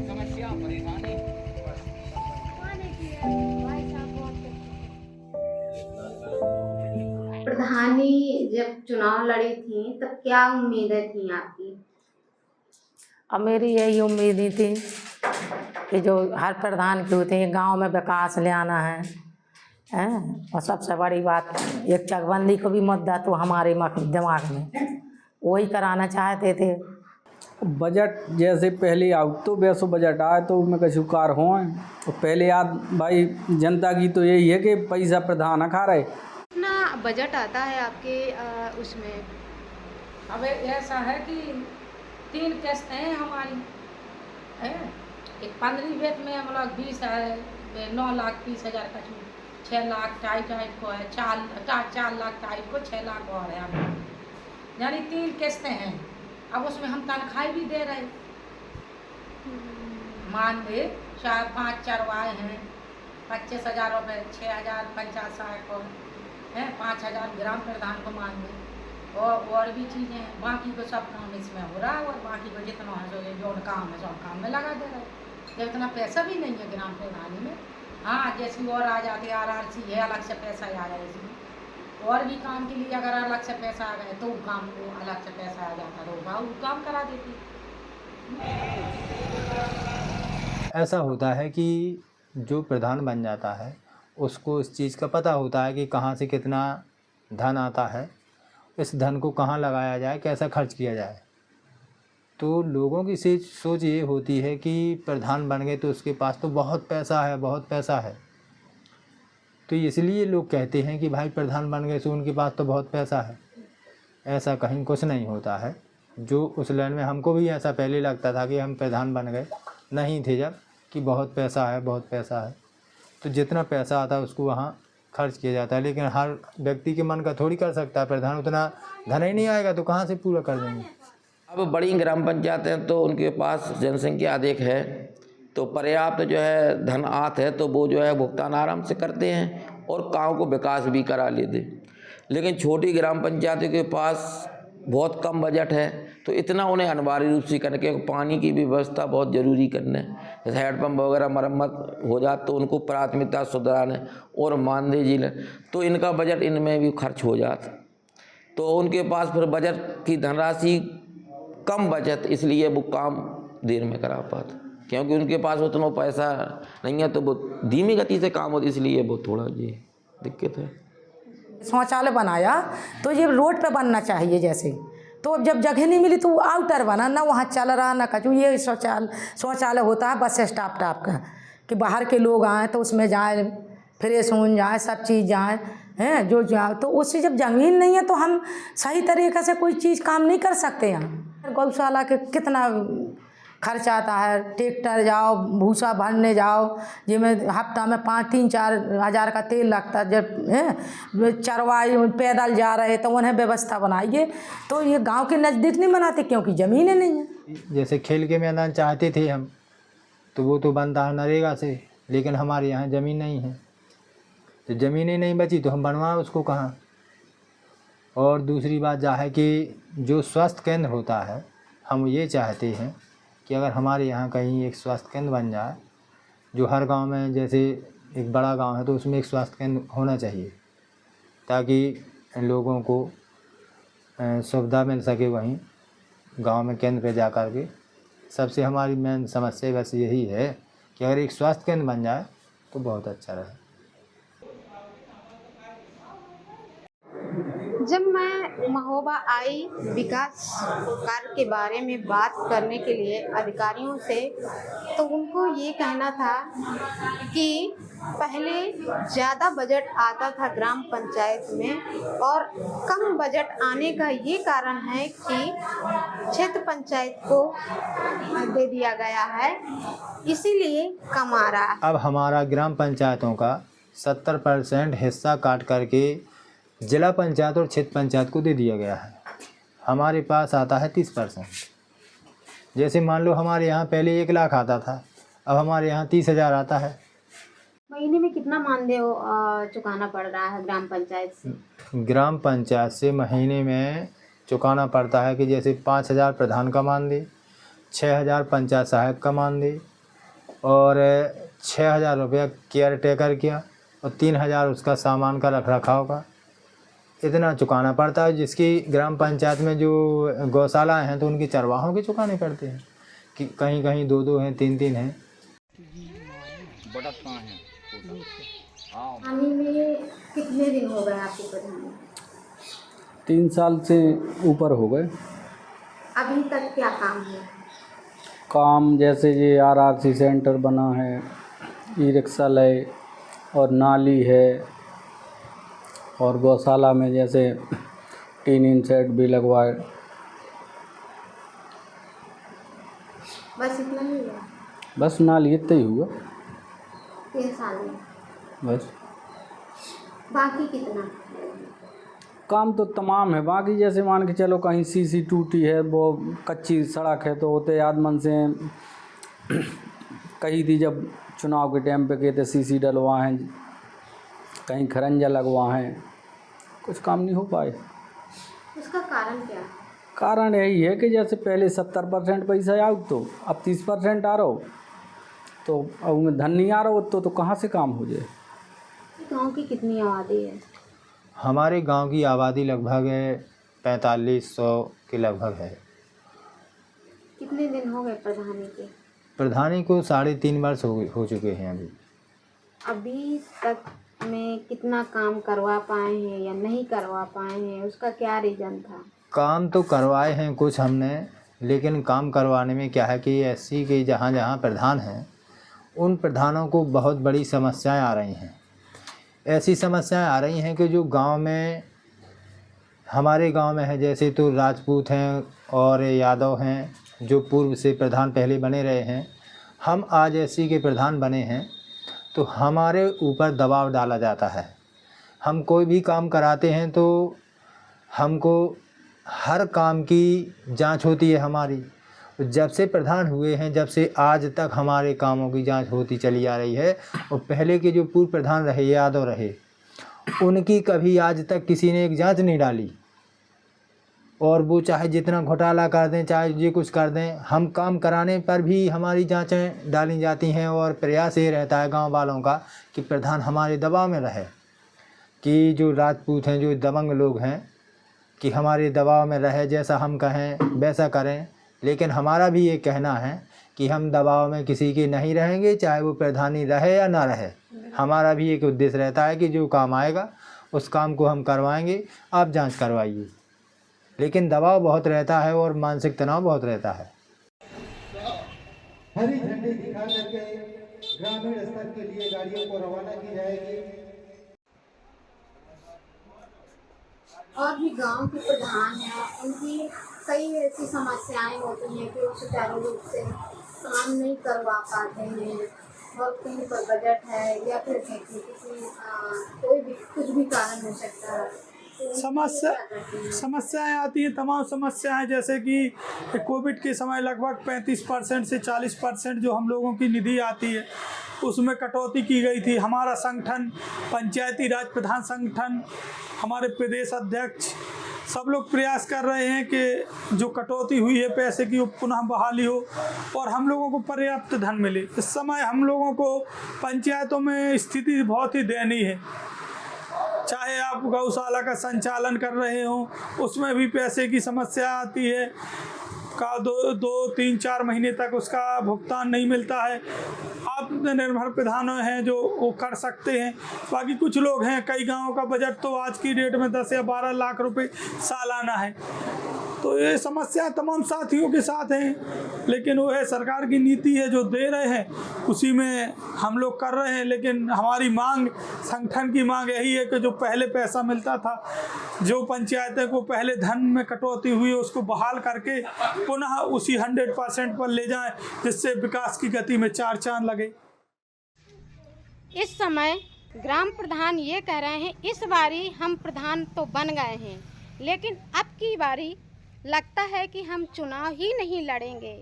समस्या परेशानी प्रधानी जब चुनाव लड़ी थी तब क्या उम्मीदें थी आपकी? अब मेरी यही उम्मीद थी कि जो हर प्रधान की होती है गांव में विकास ले आना है, हैं? और सबसे बड़ी बात एक चकबंदी को भी मुद्दा तो हमारे दिमाग में वही कराना चाहते थे। बजट जैसे पहले आउट तो वैसो बजट आए तो उसमें कछु कार हों तो पहले याद भाई जनता की तो यही है कि पैसा प्रधान खा रहे। कितना बजट आता है आपके उसमें? अब ऐसा है कि 3 किस्तें हैं हमारी, है एक 15 वेत में हम लोग 20 है 9,30,000 का 6 लाख टाइट को है 4 लाख टाइट को 6 लाख और है अब यानी 3 किस्तें हैं। अब उसमें हम तनख्वाही भी दे रहे, मान ले 4-5 चरवाए हैं 25,000 रुपये 6,000 50 को है 5,000 ग्राम प्रधान को मान ले और भी चीज़ें हैं। बाकी को सब काम इसमें हो रहा है और बाकी को जितना है जो काम है सब काम में लगा दे रहे हैं। जब इतना पैसा भी नहीं है ग्राम प्रधानी में। हाँ जैसी और आ जाती RRC है अलग से पैसा आ जाए इसमें और भी काम के लिए अगर अलग से पैसा आ गए तो वो काम को अलग से पैसा आ जाता तो वो काम करा देती। ऐसा होता है कि जो प्रधान बन जाता है उसको इस चीज़ का पता होता है कि कहाँ से कितना धन आता है, इस धन को कहाँ लगाया जाए, कैसा खर्च किया जाए। तो लोगों की सोच ये होती है कि प्रधान बन गए तो उसके पास तो बहुत पैसा है, बहुत पैसा है। तो इसलिए लोग कहते हैं कि भाई प्रधान बन गए तो उनके पास तो बहुत पैसा है। ऐसा कहीं कुछ नहीं होता है। जो उस लाइन में हमको भी ऐसा पहले लगता था कि हम प्रधान बन गए, नहीं थे जब कि बहुत पैसा है, बहुत पैसा है। तो जितना पैसा आता है उसको वहाँ खर्च किया जाता है, लेकिन हर व्यक्ति के मन का थोड़ी कर सकता है प्रधान। उतना धन ही नहीं आएगा तो कहाँ से पूरा कर देंगे। अब बड़ी ग्राम पंचायत हैं तो उनके पास जनसंख्या अधिक है तो पर्याप्त जो है धन आत है तो वो जो है भुगतान आराम से करते हैं और गाँव को विकास भी करा लेते। लेकिन छोटी ग्राम पंचायतों के पास बहुत कम बजट है तो इतना उन्हें अनिवार्य रूप से करने के पानी की भी व्यवस्था बहुत ज़रूरी करने, जैसे हैंडपम्प वगैरह मरम्मत हो जाए तो उनको प्राथमिकता सुधारने और मानदेय जी तो इनका बजट इनमें भी खर्च हो जाता तो उनके पास फिर बजट की धनराशि कम बचत, इसलिए वो काम देर में करा पाता क्योंकि उनके पास उतना पैसा नहीं है तो वो धीमी गति से काम होता, इसलिए वो थोड़ा ये दिक्कत है। शौचालय बनाया तो ये रोड पे बनना चाहिए जैसे, तो जब जगह नहीं मिली तो आउटर बना ना, वहाँ चल रहा ना कचू। ये शौचालय होता है बस स्टॉप टाप का कि बाहर के लोग आए तो उसमें जाए, फ्रेश होने जाए, सब चीज़ जाए हैं जो जाए। तो उससे जब ज़मीन नहीं है तो हम सही तरीक़े से कोई चीज़ काम नहीं कर सकते हैं। गौशाला के कितना खर्च आता है, ट्रैक्टर जाओ भूसा भरने जाओ जिसमें हफ्ता में 5-3-4 हज़ार का तेल लगता है। जब चरवाई पैदल जा रहे तो उन्हें व्यवस्था बनाइए, तो ये गांव के नज़दीक नहीं बनाते क्योंकि ज़मीनें नहीं है। जैसे खेल के मैदान चाहते थे हम तो वो तो बनता है नरेगा से, लेकिन हमारे यहाँ ज़मीन नहीं है तो ज़मीनें नहीं बची तो हम बनवाएं उसको कहाँ। और दूसरी बात यह है कि जो स्वास्थ्य केंद्र होता है हम ये चाहते हैं कि अगर हमारे यहाँ कहीं एक स्वास्थ्य केंद्र बन जाए, जो हर गांव में, जैसे एक बड़ा गांव है तो उसमें एक स्वास्थ्य केंद्र होना चाहिए ताकि लोगों को सुविधा मिल सके वहीं गांव में केंद्र पे जा कर के। सबसे हमारी मेन समस्या बस यही है कि अगर एक स्वास्थ्य केंद्र बन जाए तो बहुत अच्छा रहे। जब मैं महोबा आई विकास कार्य के बारे में बात करने के लिए अधिकारियों से, तो उनको ये कहना था कि पहले ज़्यादा बजट आता था ग्राम पंचायत में और कम बजट आने का ये कारण है कि क्षेत्र पंचायत को दे दिया गया है, इसीलिए कम आ रहा है। अब हमारा ग्राम पंचायतों का 70% हिस्सा काट करके जिला पंचायत और क्षेत्र पंचायत को दे दिया गया है। हमारे पास आता है 30%। जैसे मान लो हमारे यहाँ पहले 1 लाख आता था, अब हमारे यहाँ 30,000 आता है। महीने में कितना मानदेय चुकाना पड़ रहा है ग्राम पंचायत से? ग्राम पंचायत से महीने में चुकाना पड़ता है कि जैसे 5,000 प्रधान का मान दे, 6,000 पंचायत सहायक का मान दे और 6,000 रुपया केयर टेकर किया और 3,000 उसका सामान का रख रखाव का, इतना चुकाना पड़ता है। जिसकी ग्राम पंचायत में जो गौशाला हैं तो उनकी चरवाहों के चुकाने पड़ते हैं कि कहीं कहीं 2-2 हैं, 3-3 हैं। पानी में कितने दिन हो गए आपके प्रधान? 3 साल से ऊपर हो गए। अभी तक क्या काम है? काम जैसे ये RRC सेंटर बना है, ई-रिक्शा है और नाली है और गौशाला में जैसे टीन सेट भी लगवाए। बस इतना ही है? बस नाली इतना ही हुआ 3 साल में? बस। बाकी कितना? काम तो तमाम है बाकी, जैसे मान के चलो कहीं सीसी टूटी है, वो कच्ची सड़क है तो होते आदमन से कही थी जब चुनाव के टाइम पे कहते सीसी डलवाएं, कहीं खरंजा लगवाएं, कुछ काम नहीं हो पाए। उसका कारण क्या? कारण यही है कि जैसे पहले 70% पैसा आओ तो अब 30% आ रहा हो, तो अब उनमें धन नहीं आ रहा हो तो कहाँ से काम हो जाए। गांव की कितनी आबादी है? हमारे गांव की आबादी लगभग 4500 के लगभग है। कितने दिन हो गए प्रधानी के? प्रधानी को 3.5 वर्ष हो चुके हैं अभी तक में कितना काम करवा पाए हैं या नहीं करवा पाए हैं, उसका क्या रीज़न था? काम तो करवाए हैं कुछ हमने, लेकिन काम करवाने में क्या है कि एससी के जहाँ जहाँ प्रधान हैं उन प्रधानों को बहुत बड़ी समस्याएं आ रही हैं। ऐसी समस्याएं आ रही हैं कि जो गांव में हमारे गांव में है, जैसे तो राजपूत हैं और यादव हैं जो पूर्व से प्रधान पहले बने रहे हैं, हम आज एससी के प्रधान बने हैं तो हमारे ऊपर दबाव डाला जाता है। हम कोई भी काम कराते हैं तो हमको हर काम की जांच होती है हमारी। जब से प्रधान हुए हैं, जब से आज तक हमारे कामों की जांच होती चली आ रही है। और पहले के जो पूर्व प्रधान रहे, यादव रहे, उनकी कभी आज तक किसी ने एक जांच नहीं डाली। और वो चाहे जितना घोटाला कर दें, चाहे ये कुछ कर दें, हम काम कराने पर भी हमारी जांचें डाली जाती हैं। और प्रयास ये रहता है गांव वालों का कि प्रधान हमारे दबाव में रहे, कि जो राजपूत हैं, जो दबंग लोग हैं, कि हमारे दबाव में रहे, जैसा हम कहें वैसा करें। लेकिन हमारा भी ये कहना है कि हम दबाव में किसी के नहीं रहेंगे, चाहे वो प्रधानी रहे या ना रहे। हमारा भी एक उद्देश्य रहता है कि जो काम आएगा उस काम को हम करवाएंगे, आप जांच करवाइए। लेकिन दबाव बहुत रहता है और मानसिक तनाव बहुत रहता है। हरी झंडी दिखा करके ग्रामीण स्तर के लिए गाड़ियों को रवाना की जाएगी। और भी गांव के प्रधान हैं, उनकी कई ऐसी समस्याएं होती हैं कि वो सुचारू रूप से काम नहीं करवा पाते हैं, और कहीं पर बजट है या फिर किसी कोई भी कुछ भी कारण हो सकता है। समस्याएं आती हैं, तमाम समस्याएं, जैसे कि कोविड के समय लगभग 35% से 40% जो हम लोगों की निधि आती है उसमें कटौती की गई थी। हमारा संगठन, पंचायती राज प्रधान संगठन, हमारे प्रदेश अध्यक्ष, सब लोग प्रयास कर रहे हैं कि जो कटौती हुई है पैसे की वो पुनः बहाली हो और हम लोगों को पर्याप्त धन मिले। इस समय हम लोगों को पंचायतों में स्थिति बहुत ही दयनीय है। चाहे आप गौशाला का संचालन कर रहे हो, उसमें भी पैसे की समस्या आती है। का 2-3-4 महीने तक उसका भुगतान नहीं मिलता है। आप निर्भर प्रधान हैं जो वो कर सकते हैं, बाकी कुछ लोग हैं, कई गांवों का बजट तो आज की डेट में 10 या 12 लाख रुपए सालाना है। तो ये समस्या तमाम साथियों के साथ हैं, लेकिन वो है सरकार की नीति है जो दे रहे हैं उसी में हम लोग कर रहे हैं। लेकिन हमारी मांग, संगठन की मांग यही है कि जो पहले पैसा मिलता था, जो पंचायतें को पहले धन में कटौती हुई उसको बहाल करके पुनः उसी 100% पर ले जाएं, जिससे विकास की गति में 4 चांद लगे। इस समय ग्राम प्रधान ये कह रहे हैं इस बारी हम प्रधान तो बन गए हैं, लेकिन अब की बारी लगता है कि हम चुनाव ही नहीं लड़ेंगे।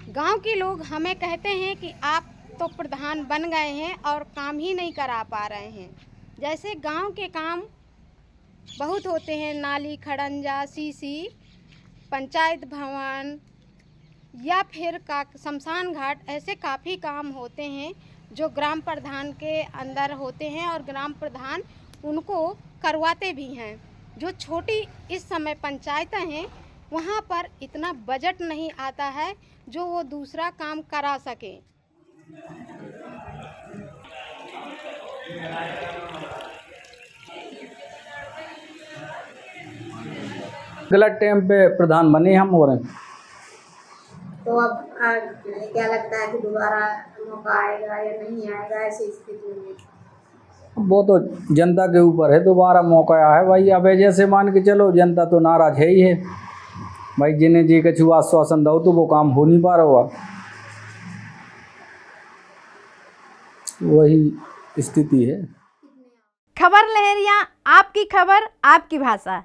गांव के लोग हमें कहते हैं कि आप तो प्रधान बन गए हैं और काम ही नहीं करा पा रहे हैं। जैसे गांव के काम बहुत होते हैं, नाली खड़ंजा, सीसी, पंचायत भवन या फिर का शमशान घाट, ऐसे काफ़ी काम होते हैं जो ग्राम प्रधान के अंदर होते हैं और ग्राम प्रधान उनको करवाते भी हैं। जो छोटी इस समय पंचायतें हैं वहाँ पर इतना बजट नहीं आता है जो वो दूसरा काम करा सके। गलत टाइम पे प्रधान बने हम हो रहे हैं। तो अब क्या लगता है कि दोबारा मौका आएगा या नहीं आएगा ऐसी स्थिति में? वो तो जनता के ऊपर है, दोबारा मौका आया है भाई। अब जैसे मान के चलो जनता तो नाराज है ही है भाई, जिन्हें जी कछु आश्वासन दो तो वो काम हो नहीं पा रहा हुआ, वही स्थिति है। खबर लहरिया, आपकी खबर आपकी भाषा।